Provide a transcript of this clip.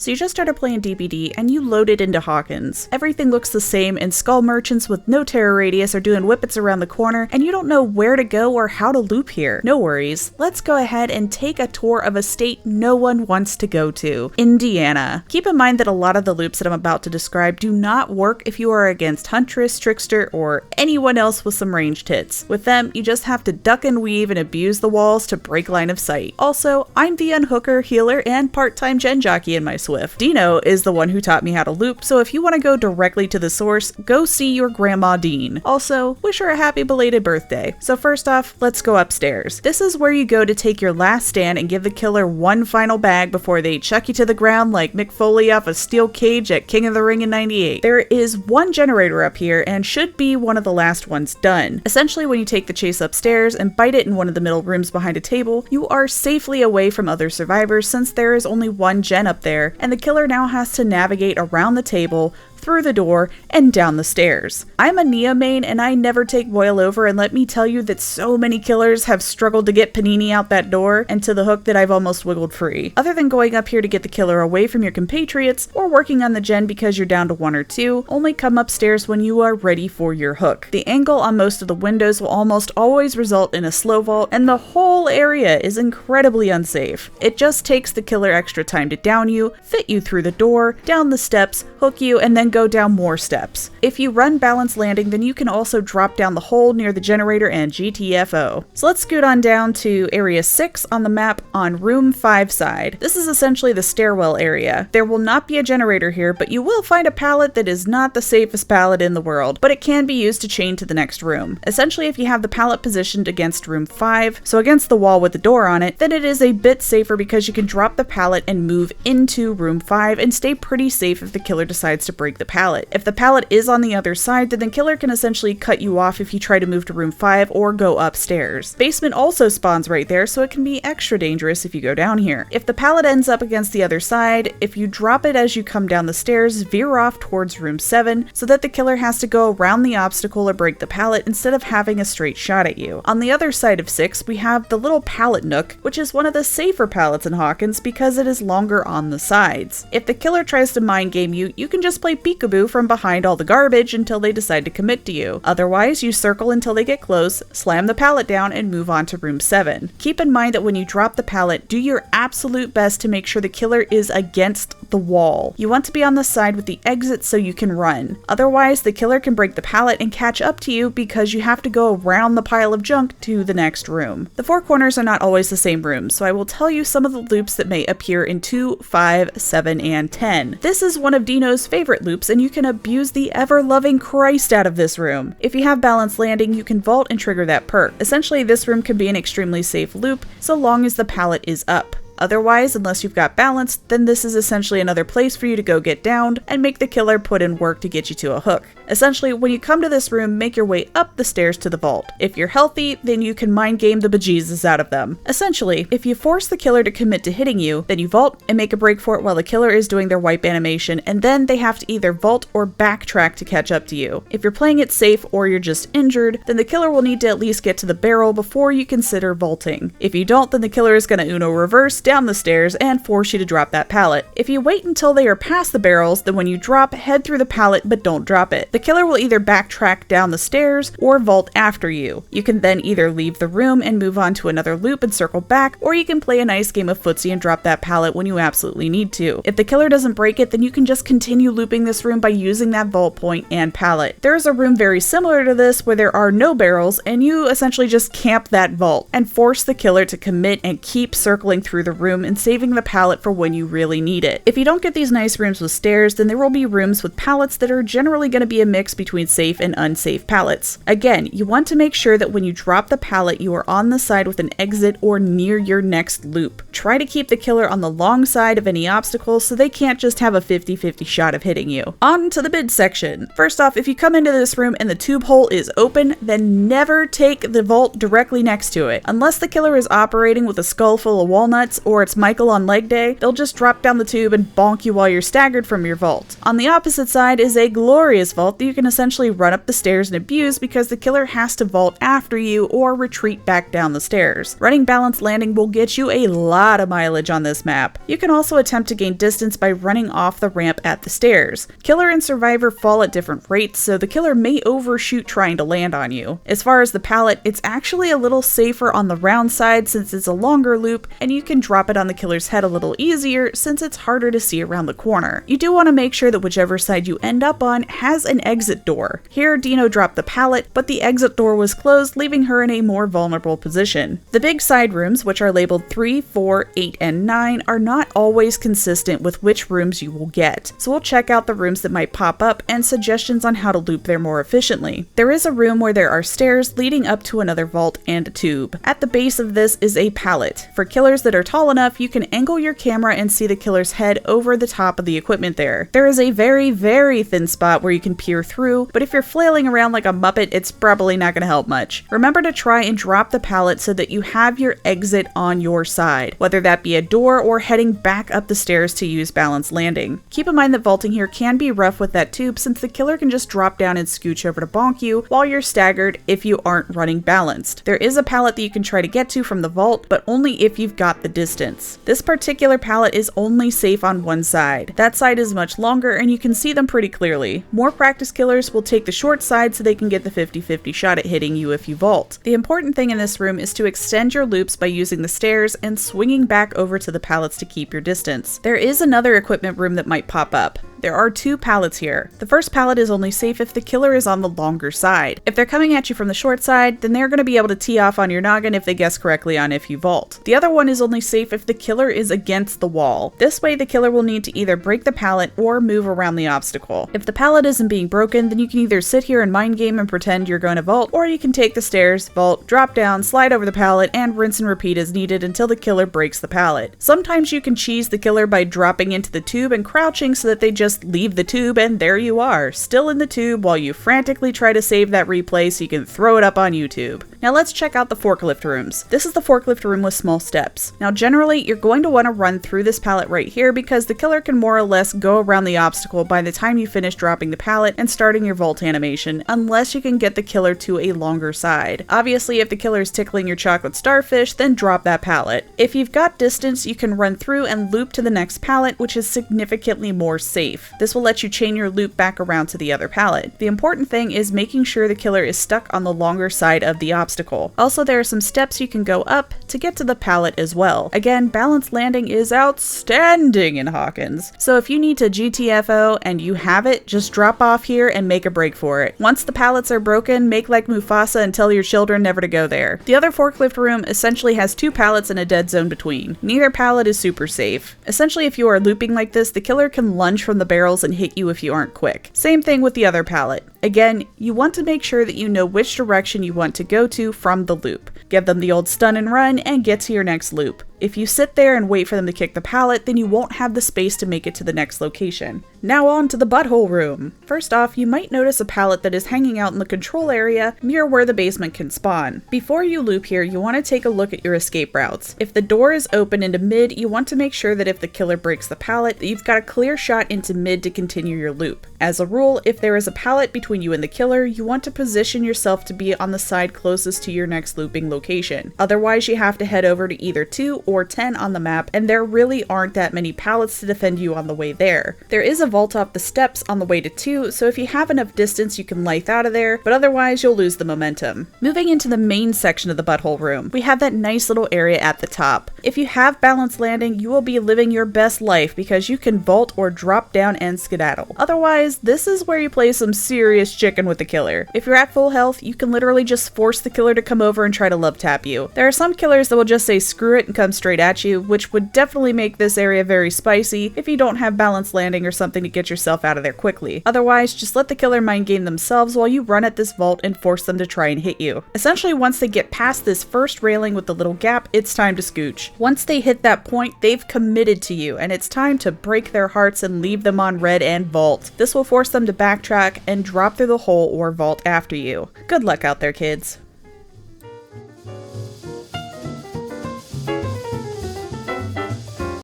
So you just started playing DBD and you loaded into Hawkins. Everything looks the same and skull merchants with no terror radius are doing whippets around the corner and you don't know where to go or how to loop here. No worries, let's go ahead and take a tour of a state no one wants to go to, Indiana. Keep in mind that a lot of the loops that I'm about to describe do not work if you are against Huntress, Trickster, or anyone else with some ranged hits. With them, you just have to duck and weave and abuse the walls to break line of sight. Also, I'm the unhooker, healer, and part-time gen jockey in my Deenoh is the one who taught me how to loop, so if you want to go directly to the source, go see your grandma Dean. Also, wish her a happy belated birthday. So first off, let's go upstairs. This is where you go to take your last stand and give the killer one final bag before they chuck you to the ground like Mick Foley off a steel cage at King of the Ring in '98. There is one generator up here and should be one of the last ones done. Essentially, when you take the chase upstairs and bite it in one of the middle rooms behind a table, you are safely away from other survivors since there is only one gen up there, and the killer now has to navigate around the table, through the door, and down the stairs. I'm a Neo main and I never take boil over, and let me tell you that so many killers have struggled to get Panini out that door and to the hook that I've almost wiggled free. Other than going up here to get the killer away from your compatriots or working on the gen because you're down to 1 or 2, only come upstairs when you are ready for your hook. The angle on most of the windows will almost always result in a slow vault, and the whole area is incredibly unsafe. It just takes the killer extra time to down you, fit you through the door, down the steps, hook you, and then go down more steps. If you run balanced landing, then you can also drop down the hole near the generator and GTFO. So let's scoot on down to area 6 on the map on room 5 side. This is essentially the stairwell area. There will not be a generator here, but you will find a pallet that is not the safest pallet in the world, but it can be used to chain to the next room. Essentially, if you have the pallet positioned against room 5, so against the wall with the door on it, then it is a bit safer because you can drop the pallet and move into room 5 and stay pretty safe if the killer decides to break the pallet. If the pallet is on the other side, then the killer can essentially cut you off if you try to move to room 5 or go upstairs. Basement also spawns right there, so it can be extra dangerous if you go down here. If the pallet ends up against the other side, if you drop it as you come down the stairs, veer off towards room 7 so that the killer has to go around the obstacle or break the pallet instead of having a straight shot at you. On the other side of 6, we have the little pallet nook, which is one of the safer pallets in Hawkins because it is longer on the sides. If the killer tries to mind game you, you can just play peekaboo from behind all the garbage until they decide to commit to you. Otherwise, you circle until they get close, slam the pallet down, and move on to room 7. Keep in mind that when you drop the pallet, do your absolute best to make sure the killer is against the wall. You want to be on the side with the exit so you can run. Otherwise, the killer can break the pallet and catch up to you because you have to go around the pile of junk to the next room. The 4 corners are not always the same room, so I will tell you some of the loops that may appear in 2, 5, 7, and 10. This is one of Deenoh's favorite loops, and you can abuse the ever-loving Christ out of this room. If you have balanced landing, you can vault and trigger that perk. Essentially, this room can be an extremely safe loop so long as the pallet is up. Otherwise, unless you've got balance, then this is essentially another place for you to go get downed and make the killer put in work to get you to a hook. Essentially, when you come to this room, make your way up the stairs to the vault. If you're healthy, then you can mind game the bejesus out of them. Essentially, if you force the killer to commit to hitting you, then you vault and make a break for it while the killer is doing their wipe animation, and then they have to either vault or backtrack to catch up to you. If you're playing it safe or you're just injured, then the killer will need to at least get to the barrel before you consider vaulting. If you don't, then the killer is going to Uno reverse down the stairs and force you to drop that pallet. If you wait until they are past the barrels, then when you drop, head through the pallet but don't drop it. The killer will either backtrack down the stairs or vault after you. You can then either leave the room and move on to another loop and circle back, or you can play a nice game of footsie and drop that pallet when you absolutely need to. If the killer doesn't break it, then you can just continue looping this room by using that vault point and pallet. There is a room very similar to this where there are no barrels, and you essentially just camp that vault and force the killer to commit and keep circling through the room and saving the pallet for when you really need it. If you don't get these nice rooms with stairs, then there will be rooms with pallets that are generally going to be a mix between safe and unsafe pallets. Again, you want to make sure that when you drop the pallet, you are on the side with an exit or near your next loop. Try to keep the killer on the long side of any obstacles so they can't just have a 50-50 shot of hitting you. On to the mid section. First off, if you come into this room and the tube hole is open, then never take the vault directly next to it. Unless the killer is operating with a skull full of walnuts or it's Michael on leg day, they'll just drop down the tube and bonk you while you're staggered from your vault. On the opposite side is a glorious vault that you can essentially run up the stairs and abuse because the killer has to vault after you or retreat back down the stairs. Running balanced landing will get you a lot of mileage on this map. You can also attempt to gain distance by running off the ramp at the stairs. Killer and survivor fall at different rates, so the killer may overshoot trying to land on you. As far as the pallet, it's actually a little safer on the round side since it's a longer loop, and you can drop it on the killer's head a little easier since it's harder to see around the corner. You do want to make sure that whichever side you end up on has an exit door. Here, Deenoh dropped the pallet, but the exit door was closed, leaving her in a more vulnerable position. The big side rooms, which are labeled 3, 4, 8, and 9, are not always consistent with which rooms you will get, so we'll check out the rooms that might pop up and suggestions on how to loop there more efficiently. There is a room where there are stairs leading up to another vault and a tube. At the base of this is a pallet. For killers that are tall enough, you can angle your camera and see the killer's head over the top of the equipment there. There is a very, very thin spot where you can peer through, but if you're flailing around like a Muppet, it's probably not going to help much. Remember to try and drop the pallet so that you have your exit on your side, whether that be a door or heading back up the stairs to use balanced landing. Keep in mind that vaulting here can be rough with that tube since the killer can just drop down and scooch over to bonk you while you're staggered if you aren't running balanced. There is a pallet that you can try to get to from the vault, but only if you've got the distance. This particular pallet is only safe on one side. That side is much longer and you can see them pretty clearly. More practice killers will take the short side so they can get the 50-50 shot at hitting you if you vault. The important thing in this room is to extend your loops by using the stairs and swinging back over to the pallets to keep your distance. There is another equipment room that might pop up. There are two pallets here. The first pallet is only safe if the killer is on the longer side. If they're coming at you from the short side, then they're going to be able to tee off on your noggin if they guess correctly on if you vault. The other one is only safe if the killer is against the wall. This way the killer will need to either break the pallet or move around the obstacle. If the pallet isn't being broken, then you can either sit here and mind game and pretend you're going to vault, or you can take the stairs, vault, drop down, slide over the pallet, and rinse and repeat as needed until the killer breaks the pallet. Sometimes you can cheese the killer by dropping into the tube and crouching so that they just leave the tube and there you are, still in the tube while you frantically try to save that replay so you can throw it up on YouTube. Now let's check out the forklift rooms. This is the forklift room with small steps. Now generally you're going to want to run through this pallet right here because the killer can more or less go around the obstacle by the time you finish dropping the pallet and starting your vault animation, unless you can get the killer to a longer side. Obviously if the killer is tickling your chocolate starfish, then drop that pallet. If you've got distance, you can run through and loop to the next pallet, which is significantly more safe. This will let you chain your loop back around to the other pallet. The important thing is making sure the killer is stuck on the longer side of the obstacle. Also, there are some steps you can go up to get to the pallet as well. Again, balanced landing is outstanding in Hawkins. So if you need to GTFO and you have it, just drop off here and make a break for it. Once the pallets are broken, make like Mufasa and tell your children never to go there. The other forklift room essentially has two pallets and a dead zone between. Neither pallet is super safe. Essentially, if you are looping like this, the killer can lunge from the barrels and hit you if you aren't quick. Same thing with the other pallet. Again, you want to make sure that you know which direction you want to go to from the loop. Give them the old stun and run and get to your next loop. If you sit there and wait for them to kick the pallet, then you won't have the space to make it to the next location. Now on to the butthole room. First off, you might notice a pallet that is hanging out in the control area near where the basement can spawn. Before you loop here, you want to take a look at your escape routes. If the door is open into mid, you want to make sure that if the killer breaks the pallet, that you've got a clear shot into mid to continue your loop. As a rule, if there is a pallet between you and the killer, you want to position yourself to be on the side closest to your next looping location. Otherwise, you have to head over to either 2 or 10 on the map, and there really aren't that many pallets to defend you on the way there. There is a vault off the steps on the way to 2, so if you have enough distance you can life out of there, but otherwise you'll lose the momentum. Moving into the main section of the butthole room, we have that nice little area at the top. If you have balanced landing, you will be living your best life because you can vault or drop down and skedaddle. Otherwise, this is where you play some serious chicken with the killer. If you're at full health, you can literally just force the killer to come over and try to love tap you. There are some killers that will just say screw it and come straight at you, which would definitely make this area very spicy if you don't have balanced landing or something to get yourself out of there quickly. Otherwise, just let the killer mind game themselves while you run at this vault and force them to try and hit you. Essentially, once they get past this first railing with the little gap, it's time to scooch. Once they hit that point, they've committed to you, and it's time to break their hearts and leave them on red and vault. This will force them to backtrack and drop through the hole or vault after you. Good luck out there, kids.